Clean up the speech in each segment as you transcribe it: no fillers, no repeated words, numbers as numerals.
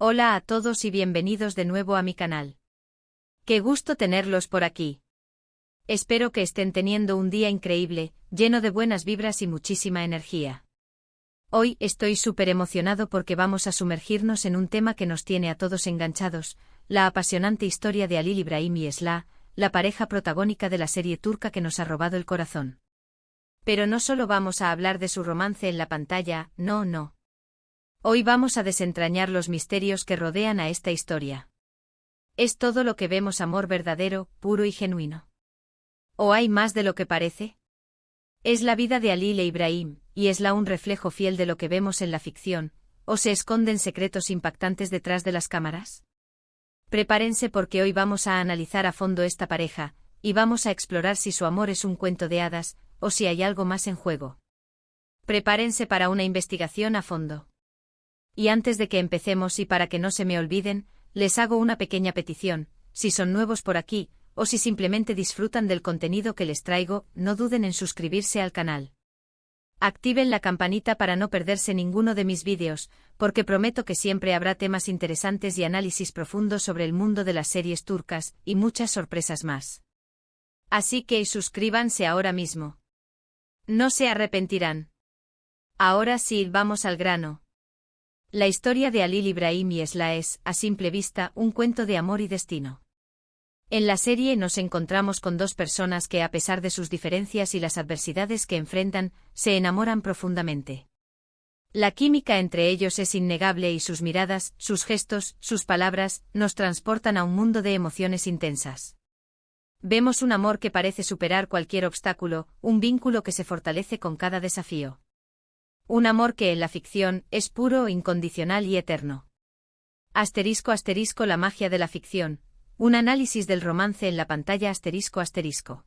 Hola a todos y bienvenidos de nuevo a mi canal. Qué gusto tenerlos por aquí. Espero que estén teniendo un día increíble, lleno de buenas vibras y muchísima energía. Hoy estoy súper emocionado porque vamos a sumergirnos en un tema que nos tiene a todos enganchados, la apasionante historia de Halil İbrahim y Esla, la pareja protagónica de la serie turca que nos ha robado el corazón. Pero no solo vamos a hablar de su romance en la pantalla, no. Hoy vamos a desentrañar los misterios que rodean a esta historia. ¿Es todo lo que vemos amor verdadero, puro y genuino? ¿O hay más de lo que parece? ¿Es la vida de Halil e Ibrahim, y Esla un reflejo fiel de lo que vemos en la ficción, o se esconden secretos impactantes detrás de las cámaras? Prepárense porque hoy vamos a analizar a fondo esta pareja, y vamos a explorar si su amor es un cuento de hadas, o si hay algo más en juego. Prepárense para una investigación a fondo. Y antes de que empecemos y para que no se me olviden, les hago una pequeña petición: si son nuevos por aquí, o si simplemente disfrutan del contenido que les traigo, no duden en suscribirse al canal. Activen la campanita para no perderse ninguno de mis vídeos, porque prometo que siempre habrá temas interesantes y análisis profundos sobre el mundo de las series turcas, y muchas sorpresas más. Así que suscríbanse ahora mismo. No se arrepentirán. Ahora sí, vamos al grano. La historia de Halil İbrahim y Esla es, a simple vista, un cuento de amor y destino. En la serie nos encontramos con dos personas que, a pesar de sus diferencias y las adversidades que enfrentan, se enamoran profundamente. La química entre ellos es innegable y sus miradas, sus gestos, sus palabras, nos transportan a un mundo de emociones intensas. Vemos un amor que parece superar cualquier obstáculo, un vínculo que se fortalece con cada desafío. Un amor que en la ficción es puro, incondicional y eterno. *** La magia de la ficción. Un análisis del romance en la pantalla ***.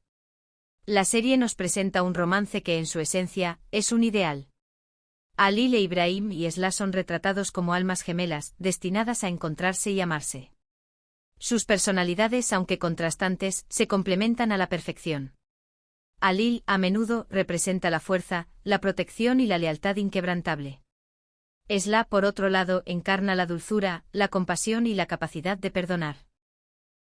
La serie nos presenta un romance que en su esencia es un ideal. Halil e Ibrahim y Esla son retratados como almas gemelas, destinadas a encontrarse y amarse. Sus personalidades, aunque contrastantes, se complementan a la perfección. Halil, a menudo, representa la fuerza, la protección y la lealtad inquebrantable. Esla, por otro lado, encarna la dulzura, la compasión y la capacidad de perdonar.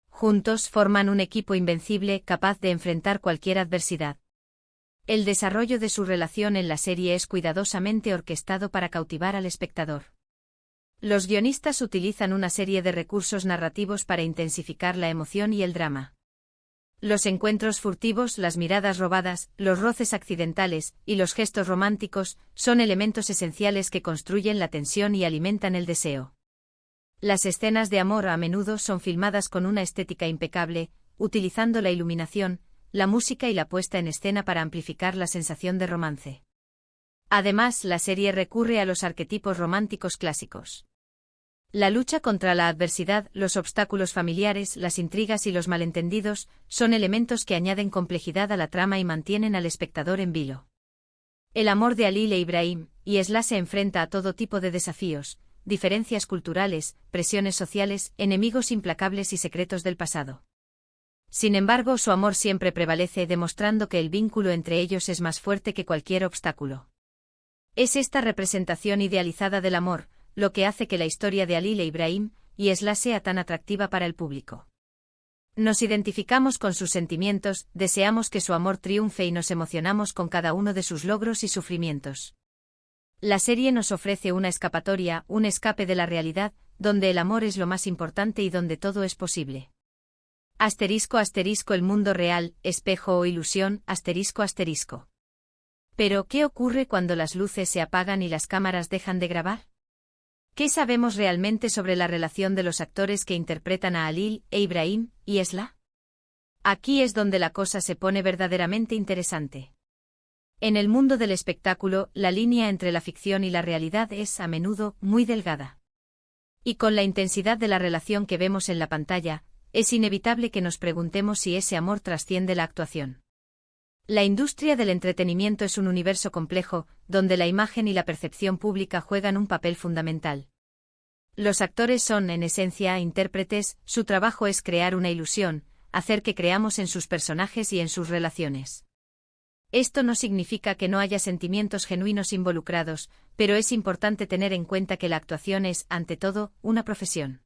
Juntos forman un equipo invencible capaz de enfrentar cualquier adversidad. El desarrollo de su relación en la serie es cuidadosamente orquestado para cautivar al espectador. Los guionistas utilizan una serie de recursos narrativos para intensificar la emoción y el drama. Los encuentros furtivos, las miradas robadas, los roces accidentales y los gestos románticos son elementos esenciales que construyen la tensión y alimentan el deseo. Las escenas de amor a menudo son filmadas con una estética impecable, utilizando la iluminación, la música y la puesta en escena para amplificar la sensación de romance. Además, la serie recurre a los arquetipos románticos clásicos. La lucha contra la adversidad, los obstáculos familiares, las intrigas y los malentendidos son elementos que añaden complejidad a la trama y mantienen al espectador en vilo. El amor de Halil e Ibrahim y Esla se enfrenta a todo tipo de desafíos, diferencias culturales, presiones sociales, enemigos implacables y secretos del pasado. Sin embargo, su amor siempre prevalece, demostrando que el vínculo entre ellos es más fuerte que cualquier obstáculo. Es esta representación idealizada del amor lo que hace que la historia de Halil e Ibrahim y Esla sea tan atractiva para el público. Nos identificamos con sus sentimientos, deseamos que su amor triunfe y nos emocionamos con cada uno de sus logros y sufrimientos. La serie nos ofrece una escapatoria, un escape de la realidad, donde el amor es lo más importante y donde todo es posible. *** El mundo real, espejo o ilusión, ***. Pero, ¿qué ocurre cuando las luces se apagan y las cámaras dejan de grabar? ¿Qué sabemos realmente sobre la relación de los actores que interpretan a Halil e Ibrahim y Esla? Aquí es donde la cosa se pone verdaderamente interesante. En el mundo del espectáculo, la línea entre la ficción y la realidad es, a menudo, muy delgada. Y con la intensidad de la relación que vemos en la pantalla, es inevitable que nos preguntemos si ese amor trasciende la actuación. La industria del entretenimiento es un universo complejo, donde la imagen y la percepción pública juegan un papel fundamental. Los actores son, en esencia, intérpretes, su trabajo es crear una ilusión, hacer que creamos en sus personajes y en sus relaciones. Esto no significa que no haya sentimientos genuinos involucrados, pero es importante tener en cuenta que la actuación es, ante todo, una profesión.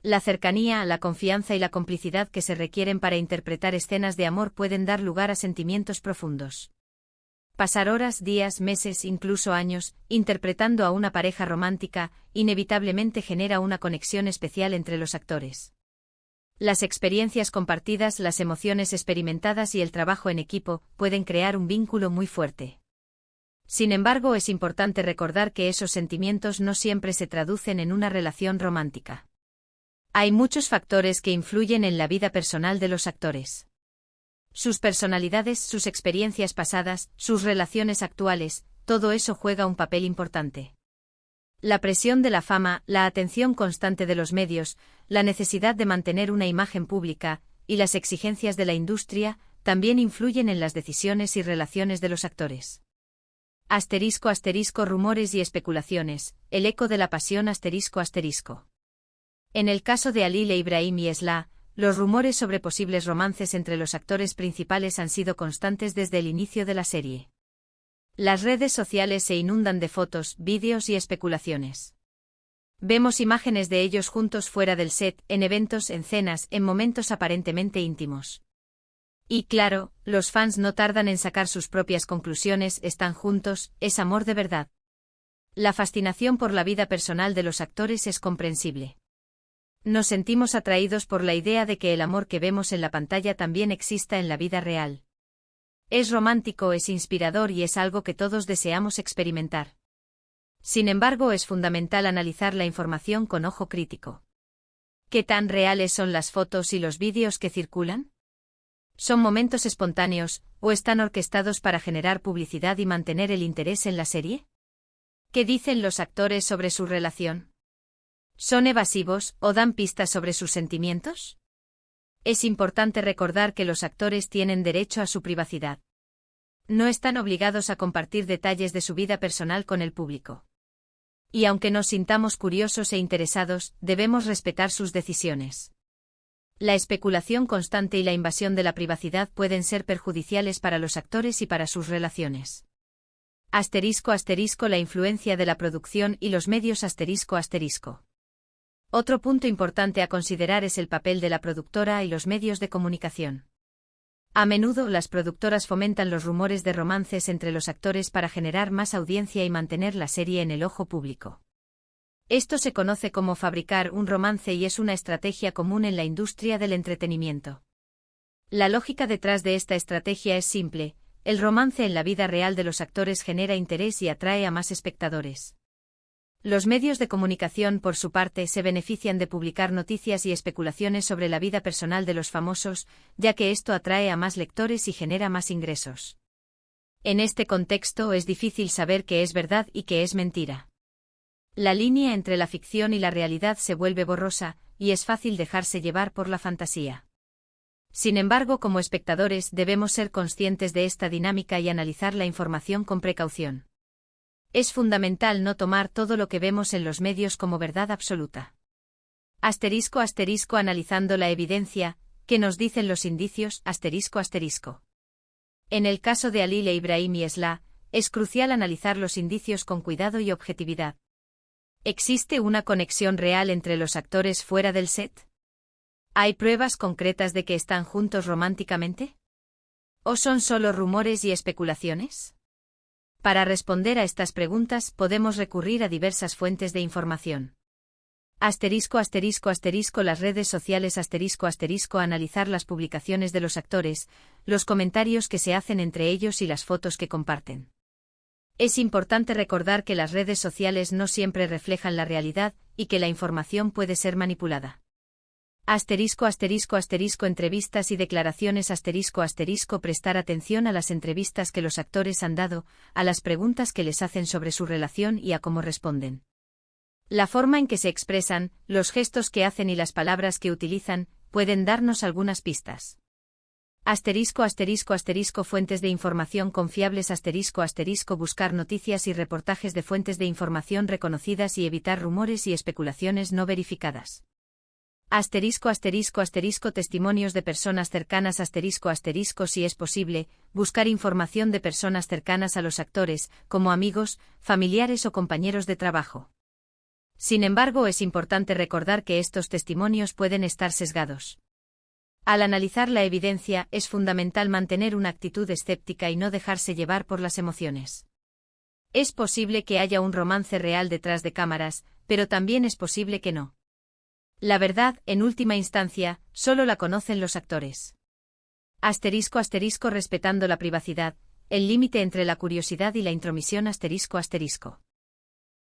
La cercanía, la confianza y la complicidad que se requieren para interpretar escenas de amor pueden dar lugar a sentimientos profundos. Pasar horas, días, meses, incluso años, interpretando a una pareja romántica, inevitablemente genera una conexión especial entre los actores. Las experiencias compartidas, las emociones experimentadas y el trabajo en equipo pueden crear un vínculo muy fuerte. Sin embargo, es importante recordar que esos sentimientos no siempre se traducen en una relación romántica. Hay muchos factores que influyen en la vida personal de los actores. Sus personalidades, sus experiencias pasadas, sus relaciones actuales, todo eso juega un papel importante. La presión de la fama, la atención constante de los medios, la necesidad de mantener una imagen pública, y las exigencias de la industria, también influyen en las decisiones y relaciones de los actores. *** Rumores y especulaciones, el eco de la pasión ***. En el caso de Halil e Ibrahim y Esla, los rumores sobre posibles romances entre los actores principales han sido constantes desde el inicio de la serie. Las redes sociales se inundan de fotos, vídeos y especulaciones. Vemos imágenes de ellos juntos fuera del set, en eventos, en cenas, en momentos aparentemente íntimos. Y claro, los fans no tardan en sacar sus propias conclusiones, están juntos, es amor de verdad. La fascinación por la vida personal de los actores es comprensible. Nos sentimos atraídos por la idea de que el amor que vemos en la pantalla también exista en la vida real. Es romántico, es inspirador y es algo que todos deseamos experimentar. Sin embargo, es fundamental analizar la información con ojo crítico. ¿Qué tan reales son las fotos y los vídeos que circulan? ¿Son momentos espontáneos, o están orquestados para generar publicidad y mantener el interés en la serie? ¿Qué dicen los actores sobre su relación? ¿Son evasivos o dan pistas sobre sus sentimientos? Es importante recordar que los actores tienen derecho a su privacidad. No están obligados a compartir detalles de su vida personal con el público. Y aunque nos sintamos curiosos e interesados, debemos respetar sus decisiones. La especulación constante y la invasión de la privacidad pueden ser perjudiciales para los actores y para sus relaciones. *** La influencia de la producción y los medios ***. Otro punto importante a considerar es el papel de la productora y los medios de comunicación. A menudo las productoras fomentan los rumores de romances entre los actores para generar más audiencia y mantener la serie en el ojo público. Esto se conoce como fabricar un romance y es una estrategia común en la industria del entretenimiento. La lógica detrás de esta estrategia es simple: el romance en la vida real de los actores genera interés y atrae a más espectadores. Los medios de comunicación, por su parte, se benefician de publicar noticias y especulaciones sobre la vida personal de los famosos, ya que esto atrae a más lectores y genera más ingresos. En este contexto es difícil saber qué es verdad y qué es mentira. La línea entre la ficción y la realidad se vuelve borrosa, y es fácil dejarse llevar por la fantasía. Sin embargo, como espectadores debemos ser conscientes de esta dinámica y analizar la información con precaución. Es fundamental no tomar todo lo que vemos en los medios como verdad absoluta. *** Analizando la evidencia, ¿qué nos dicen los indicios? ***. En el caso de Halil e Ibrahim y Esla, es crucial analizar los indicios con cuidado y objetividad. ¿Existe una conexión real entre los actores fuera del set? ¿Hay pruebas concretas de que están juntos románticamente? ¿O son solo rumores y especulaciones? Para responder a estas preguntas podemos recurrir a diversas fuentes de información. Las redes sociales analizar las publicaciones de los actores, los comentarios que se hacen entre ellos y las fotos que comparten. Es importante recordar que las redes sociales no siempre reflejan la realidad y que la información puede ser manipulada. Entrevistas y declaraciones prestar atención a las entrevistas que los actores han dado, a las preguntas que les hacen sobre su relación y a cómo responden. La forma en que se expresan, los gestos que hacen y las palabras que utilizan, pueden darnos algunas pistas. Fuentes de información confiables buscar noticias y reportajes de fuentes de información reconocidas y evitar rumores y especulaciones no verificadas. Asterisco asterisco asterisco testimonios de personas cercanas asterisco asterisco si es posible, buscar información de personas cercanas a los actores, como amigos, familiares o compañeros de trabajo. Sin embargo, es importante recordar que estos testimonios pueden estar sesgados. Al analizar la evidencia, es fundamental mantener una actitud escéptica y no dejarse llevar por las emociones. Es posible que haya un romance real detrás de cámaras, pero también es posible que no. La verdad, en última instancia, solo la conocen los actores. Asterisco asterisco respetando la privacidad, el límite entre la curiosidad y la intromisión asterisco asterisco.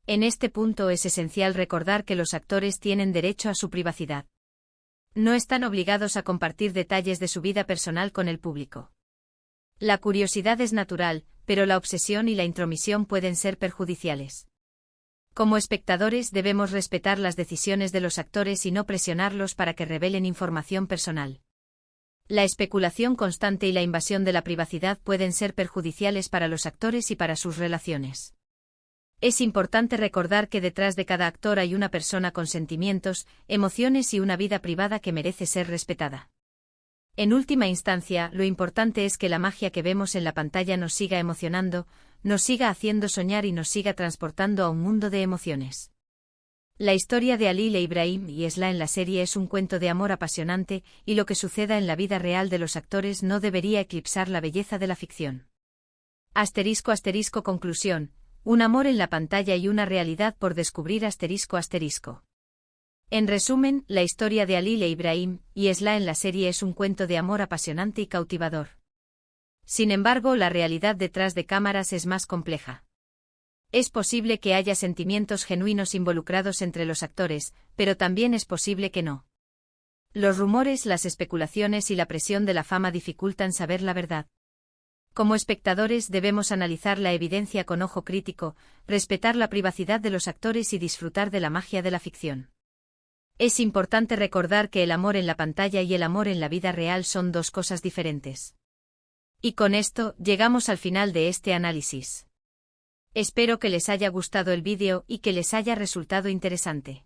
En este punto es esencial recordar que los actores tienen derecho a su privacidad. No están obligados a compartir detalles de su vida personal con el público. La curiosidad es natural, pero la obsesión y la intromisión pueden ser perjudiciales. Como espectadores debemos respetar las decisiones de los actores y no presionarlos para que revelen información personal. La especulación constante y la invasión de la privacidad pueden ser perjudiciales para los actores y para sus relaciones. Es importante recordar que detrás de cada actor hay una persona con sentimientos, emociones y una vida privada que merece ser respetada. En última instancia, lo importante es que la magia que vemos en la pantalla nos siga emocionando, nos siga haciendo soñar y nos siga transportando a un mundo de emociones. La historia de Alil e Ibrahim y Esla en la serie es un cuento de amor apasionante, y lo que suceda en la vida real de los actores no debería eclipsar la belleza de la ficción. Asterisco asterisco conclusión, un amor en la pantalla y una realidad por descubrir asterisco asterisco. En resumen, la historia de Alil e Ibrahim y Esla en la serie es un cuento de amor apasionante y cautivador. Sin embargo, la realidad detrás de cámaras es más compleja. Es posible que haya sentimientos genuinos involucrados entre los actores, pero también es posible que no. Los rumores, las especulaciones y la presión de la fama dificultan saber la verdad. Como espectadores debemos analizar la evidencia con ojo crítico, respetar la privacidad de los actores y disfrutar de la magia de la ficción. Es importante recordar que el amor en la pantalla y el amor en la vida real son dos cosas diferentes. Y con esto, llegamos al final de este análisis. Espero que les haya gustado el vídeo y que les haya resultado interesante.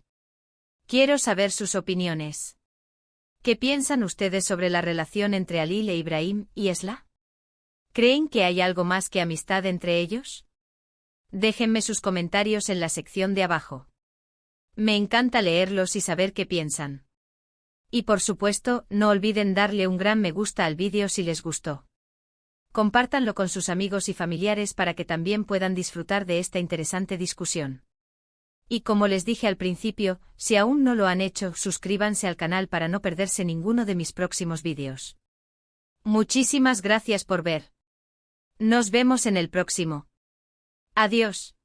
Quiero saber sus opiniones. ¿Qué piensan ustedes sobre la relación entre Alil e Ibrahim y Esla? ¿Creen que hay algo más que amistad entre ellos? Déjenme sus comentarios en la sección de abajo. Me encanta leerlos y saber qué piensan. Y por supuesto, no olviden darle un gran me gusta al vídeo si les gustó. Compártanlo con sus amigos y familiares para que también puedan disfrutar de esta interesante discusión. Y como les dije al principio, si aún no lo han hecho, suscríbanse al canal para no perderse ninguno de mis próximos vídeos. Muchísimas gracias por ver. Nos vemos en el próximo. Adiós.